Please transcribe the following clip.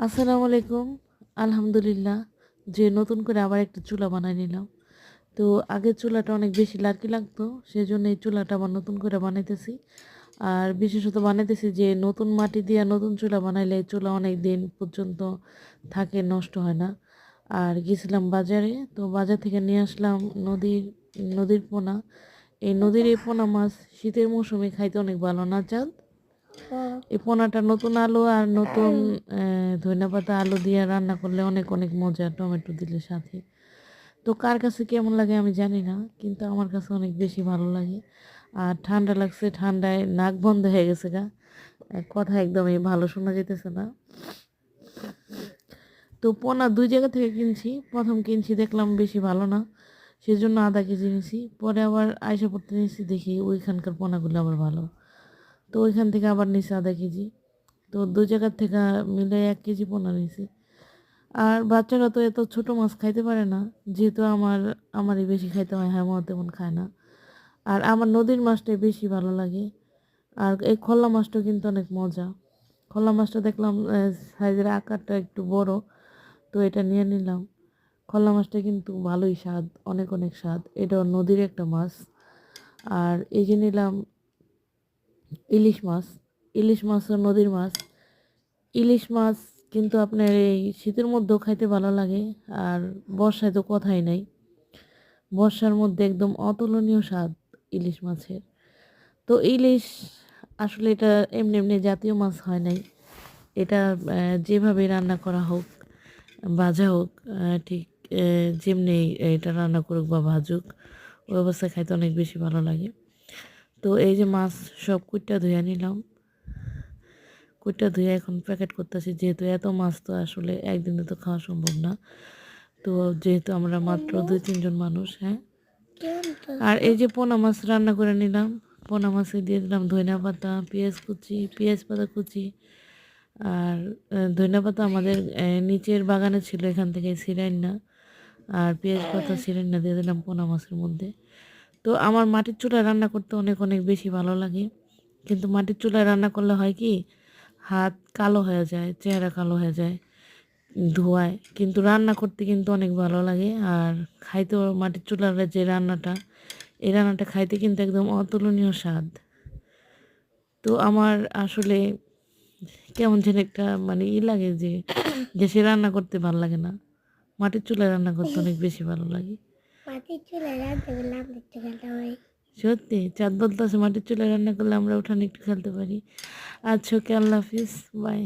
আসসালামু আলাইকুম। আলহামদুলিল্লাহ যে নতুন করে আবার একটা চুলা বানায় নিলাম। তো আগের চুলাটা অনেক বেশি লার্কি লাগতো, সেজন্য এই চুলাটা আবার নতুন করে বানাইতেছি। আর বিশেষত বানাইতেছি যে নতুন মাটি দিয়া নতুন চুলা বানাইলে এই চুলা অনেক দিন পর্যন্ত থাকে, নষ্ট হয় না। আর গেছিলাম বাজারে, তো বাজার থেকে নিয়ে আসলাম নদীর পোনা। এই নদীর এই পোনা মাছ শীতের মৌসুমে খাইতে অনেক ভালো না চাঁদ? এই পোনাটা নতুন আলু আর নতুন ধনেপাতা আলু দিয়ে রান্না করলে অনেক অনেক মজা, টমেটো দিলে সাথে। তো কার কাছে কেমন লাগে আমি জানি না, কিন্তু আমার কাছে অনেক বেশি ভালো লাগে। আর ঠান্ডা লাগছে, ঠান্ডায় নাক বন্ধ হয়ে গেছে গা, কথা একদমই ভালো শোনা যেতেছে না। তো পোনা দুই জায়গা থেকে কিনছি। প্রথম কিনছি, দেখলাম বেশি ভালো না, সেজন্য আধা কেজি নিয়েছি। পরে আবার আইসা পড়তে নিয়েছি, দেখি ওইখানকার পোনাগুলো আবার ভালো। তো ওইখান থেকে আবার নিয়েছি আধা কেজি। তো দু জায়গার থেকে মিলে 1 কেজি পোনা নিয়েছি। আর বাচ্চারা তো এত ছোট মাছ খাইতে পারে না, যেহেতু আমারই বেশি খাইতে হয়, হ্যাঁ তেমন খায় না। আর আমার নদীর মাছটাই বেশি ভালো লাগে। আর এই খোলা মাছটা কিন্তু অনেক মজা। খোলা মাছটা দেখলাম সাইজের আকারটা একটু বড়, তো এটা নিয়ে নিলাম। খোলা মাছটা কিন্তু ভালোই স্বাদ, অনেক অনেক স্বাদ, এটাও নদীর একটা মাছ। আর এই যে নিলাম ইলিশ মাছ। ইলিশ মাছও নদীর মাছ। ইলিশ মাছ কিন্তু আপনার এই শীতের মধ্যেও খাইতে ভালো লাগে। আর বর্ষায় তো কথাই নাই, বর্ষার মধ্যে একদম অতুলনীয় স্বাদ ইলিশ মাছের। তো ইলিশ আসলে এটা এমনি এমনি জাতীয় মাছ হয় নাই। এটা যেভাবে রান্না করা হোক, ভাজা হোক, ঠিক যেমনি এটা রান্না করুক বা ভাজুক, ওই অবস্থায় খাইতে অনেক বেশি ভালো লাগে। তো এই যে মাছ সব কুইটা ধুয়ে নিলাম। কুইটা ধুয়ে এখন প্যাকেট করতেছি, যেহেতু এত মাছ তো আসলে একদিনে তো খাওয়া সম্ভব না। তো যেহেতু আমরা মাত্র 2-3 জন মানুষ, হ্যাঁ। আর এই যে পোনা মাছ রান্না করে নিলাম। পোনা মাছে দিয়ে দিলাম ধনিয়া পাতা, পেঁয়াজ কুচি, পেঁয়াজ পাতা কুচি। আর ধনিয়া পাতা আমাদের নিচের বাগানে ছিল, এখান থেকে ছিঁড়াই না। আর পেঁয়াজ পাতা ছিঁড়াই না দিয়ে দিলাম পোনা মাছের মধ্যে। তো আমার মাটির চুলায় রান্না করতে অনেক অনেক বেশি ভালো লাগে। কিন্তু মাটির চুলায় রান্না করলে হয় কি, হাত কালো হয়ে যায়, চেহারা কালো হয়ে যায় ধোঁয়ায়। কিন্তু রান্না করতে কিন্তু অনেক ভালো লাগে। আর খাইতেও মাটির চুলার যে রান্নাটা, এই রান্নাটা খাইতে কিন্তু একদম অতুলনীয় স্বাদ। তো আমার আসলে কেমন যেন একটা মানে লাগে যে গ্যাসে রান্না করতে ভালো লাগে না, মাটির চুলায় রান্না করতে অনেক বেশি ভালো লাগে। মাটির চুলায় রান্না করলে আমরা একটু খেলতে পারি। সত্যি চাঁদ বলতেছে মাটির চুলায় রান্না করলে আমরা উঠানে একটু খেলতে পারি। আচ্ছা, ওকে, আল্লাহ হাফিজ, বাই।